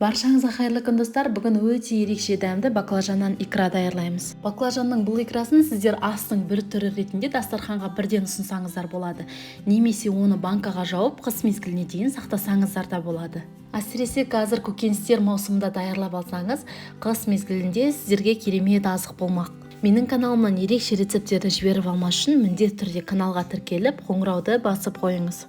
Баршаңызға қайырлы күн достар. Бүгін өте ерекше дәмді баклажаннан икра даярлаймыз. Баклажанның бұл икрасын сіздер астың бір түрі ретінде дастарханға бірден ұсынсаңыздар болады. Немесе оны банкаға жауып, қыс мезгіліне дейін сақтасаңыздар да болады. Әсіресе қазір көкөністер маусымында даярлап алсаңыз, қыс мезгілінде сіздерге керемет азық болмақ. Менің каналымнан ерекше рецепттерді жіберіп алмас үшін міндетті түрде каналға тіркеліп, қоңырауды басып қойыңыз.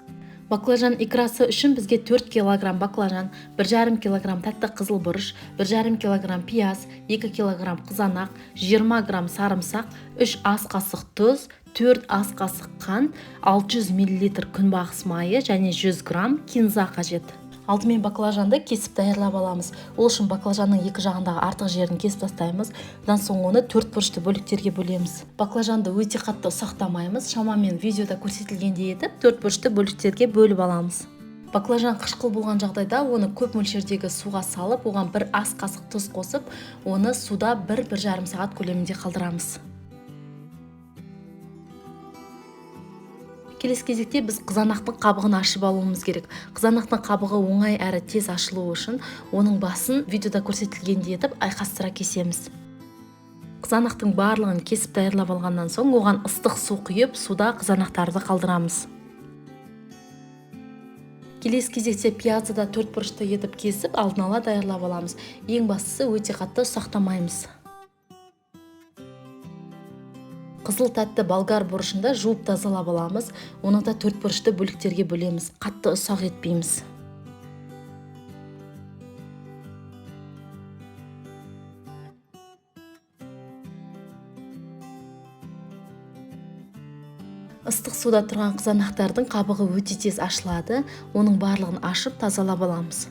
Баклажан икрасы үшін бізге 4 кг баклажан, 1,5 кг тәтті қызыл бұрыш, 1,5 кг пияз, 2 кг қызанақ, 20 г сарымсақ, 3 ас қасық тұз, 4 ас қасық қант, 600 мл күнбағыс майы және 100 г кинза қажет. Алдымен баклажанды кесіп даярлап аламыз. Ол үшін баклажанның екі жағындағы артық жерін кесіп тастаймыз. Одан соң оны 4 бұрышты бөліктерге бөлеміз. Баклажанды өте қатты ұсақтамаймыз. Шамамен видеода көрсетілгендей етіп 4 бұрышты бөліктерге бөліп аламыз. Баклажан қышқыл болған жағдайда оны көп мөлшердегі суға салып, оған 1 ас қасық тұз қосып, оны суда 1-1,5 сағат көлемінде қалдырамыз. Келесі кезекте біз қызанақтың қабығын ашып алуымыз керек. Қызанақтың қабығы оңай әрі тез ашылуы үшін оның басын видеода көрсетілгендей етіп айқастыра кесеміз. Қызанақтың барлығын кесіп даярлап алғаннан соң оған ыстық су құйып, суда қызанақтарды қалдырамыз. Келесі кезекте пиязды да 4 бұрышты етіп кесіп, алдын ала даярлап аламыз. Ең бастысы өте қатты ұсақтамаймыз. Қызыл тәтті болгар бұрышында жуып тазалап аламыз. Оны да 4 бұрышты бөліктерге бөлеміз. Қатты ұсақ етпейміз. Ыстық суда тұрған қызанақтардың қабығы өте тез ашылады. Оның барлығын ашып тазалап аламыз.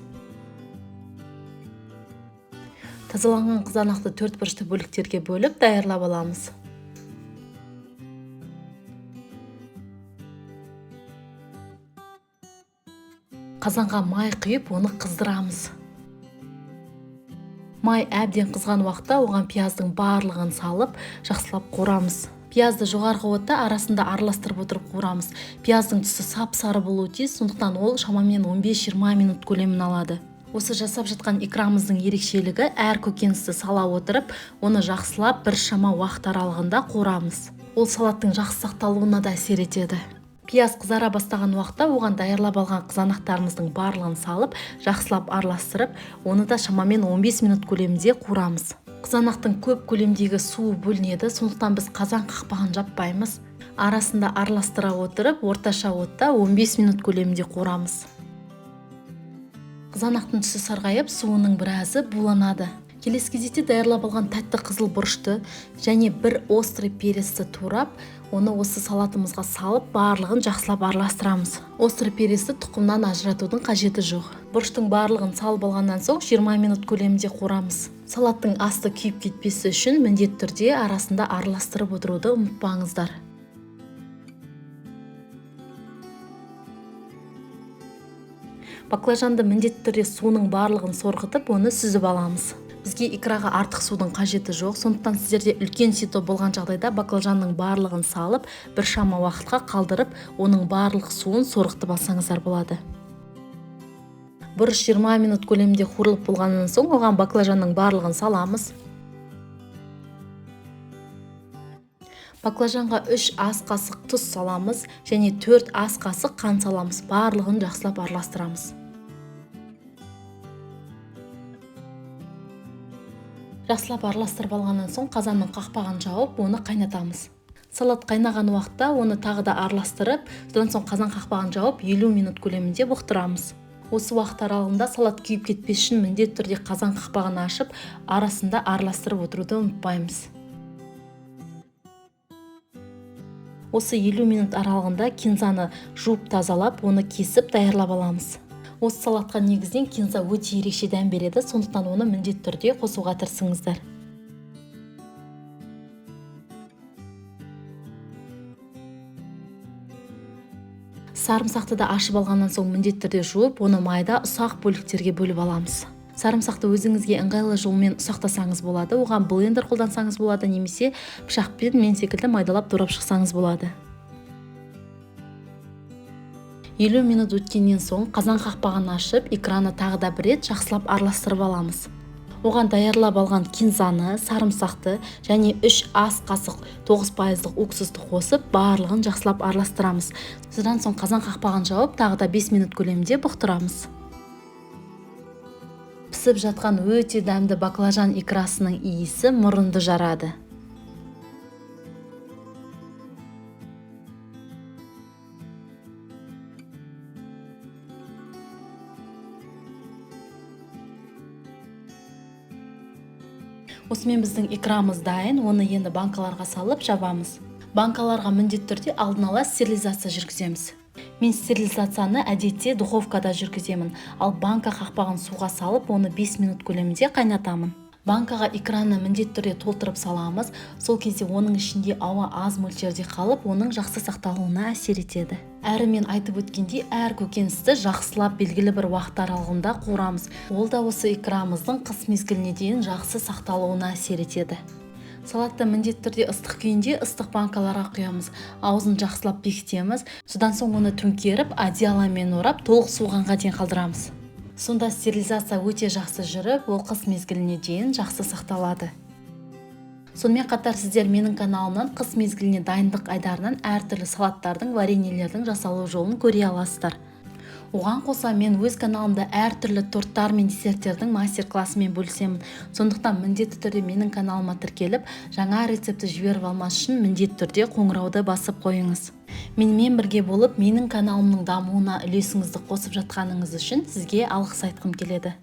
Тазаланған қызанақты 4 бұрышты бөліктерге бөліп даярлап аламыз. Қазанға май құйып, оны қыздырамыз. Май әбден қызған уақытта оған пияздың барлығын салып, жақсылап қуырамыз. Пиязды жоғарғы отта арасында араластырып отырып қуырамыз. Пияздың түсі сап-сары болуы тиіс, сондықтан ол шамамен 15-20 минут көлемін алады. Осы жасап жатқан икрамыздың ерекшелігі әр көкөністі сала отырып, оны жақсылап бір шама уақыт аралығында қуырамыз. Ол салаттың жақсы сақталуына да әсер етеді. Пияз қызара бастаған уақытта оған даярлап алған қызанақтарымыздың барлығын салып, жақсылап араластырып, оны да шамамен 15 минут көлемінде қуырамыз. Қызанақтың көп көлемдегі суы бөлінеді, сондықтан біз қазан қақпағын жаппаймыз. Арасында араластыра отырып, орташа отта 15 минут көлемінде қуырамыз. Қызанақтың түсі сарғайып, суының біразы буланады. Келесі кезекте даярлап алған тәтті қызыл бұрышты және 1 острый перецті турап, оны осы салатымызға салып, барлығын жақсылап араластырамыз. Острый перецті тұқымнан ажыратудың қажеті жоқ. Бұрыштың барлығын салып алғаннан соң 20 минут көлемінде қуырамыз. Салаттың асты күйіп кетпесі үшін міндетті түрде арасында араластырып отыруды ұмытпаңыздар. Баклажанды міндетті түрде суының барлығын сорғытып, оны сүзіп аламыз. Бізге икраға артық судың қажеті жоқ, сондықтан сіздерде үлкен сито болған жағдайда баклажанның барлығын салып, бір шама уақытқа қалдырып, оның барлық суын сорғытып алсаңыздар болады. Бұрыш 20 минут көлемінде қуырылып болғаннан соң оған баклажанның барлығын саламыз. Баклажанға 3 ас қасық тұз саламыз және 4 ас қасық қант саламыз. Барлығын жақсылап араластырамыз. Жақсылап араластырып алғаннан соң қазанның қақпағын жауып, оны қайнатамыз. Салат қайнаған уақытта оны тағы да араластырып, содан соң қазан қақпағын жауып 50 минут көлемінде бұқтырамыз. Осы уақыт аралығында салат күйіп кетпес үшін міндетті түрде қазан қақпағын ашып, арасында араластырып отыруды ұмытпаймыз. Осы 50 минут аралығында кинзаны жуып тазалап, оны кесіп даярлап аламыз. Осы салатқа негізден кинза өте ерекше дәм береді, сондықтан оны міндетті түрде қосуға тырысыңыздар. Сарымсақты да ашып алғаннан соң міндетті түрде жуып, оны майда ұсақ бөліктерге бөліп аламыз. Сарымсақты өзіңізге ыңғайлы жолмен ұсақтасаңыз болады. Оған блендер қолдансаңыз болады, немесе пышақпен мен секілді майдалап турап шықсаңыз болады. 50 минут өткеннен соң қазан қақпағын ашып, экраны тағы да бір рет жақсылап араластырып аламыз. Оған даярлап алған кинзаны, сарымсақты және 3 ас қасық 9% уксусты қосып, барлығын жақсылап араластырамыз. Содан соң қазан қақпағын жауып, тағы да 5 минут көлемінде бұқтырамыз. Пісіп жатқан өте дәмді баклажан икрасының иісі мұрынды жарады. Осымен біздің икрамыз дайын, оны енді банкаларға салып жабамыз. Банкаларға міндетті түрде алдын ала стерилизация жүргіземіз. Мен стерилизацияны әдетте духовкада жүргіземін, ал банка қақпағын суға салып, оны 5 минут көлемінде қайнатамын. Банкаға икраны міндетті түрде толтырып саламыз. Сол кезде оның ішінде ауа аз мөлшерде қалып, оның жақсы сақталуына әсер етеді. Әрі мен айтып өткендей, әр көкөністі жақсылап белгілі бір уақыт аралығында қуырамыз. Ол да осы икрамыздың қыс мезгіліне дейін жақсы сақталуына әсер етеді. Салатты міндетті түрде ыстық күйінде ыстық банкаларға құямыз. Аузын жақсылап бекітеміз. Содан соң оны төңкеріп, одеяломен орап, толық суығанға дейін қалдырамыз. Сонда стерилизация өте жақсы жүріп, ол қыс мезгіліне дейін жақсы сақталады. Сонымен қатар сіздер менің каналымнан қыс мезгіліне дайындық айдарынан әртүрлі салаттардың, вареньелердің жасалу жолын көре аласыздар. Оған қоса мен өз каналымда әртүрлі торттар мен десерттердің мастер-классымен бөлісемін. Сондықтан міндетті түрде менің каналыма тіркеліп, жаңа рецепті жіберіп алмас үшін міндетті түрде қоңырауды басып қойыңыз. Менімен бірге болып, менің каналымның дамуына үлесіңізді қосып жатқаныңыз үшін сізге алғыс айтқым келеді.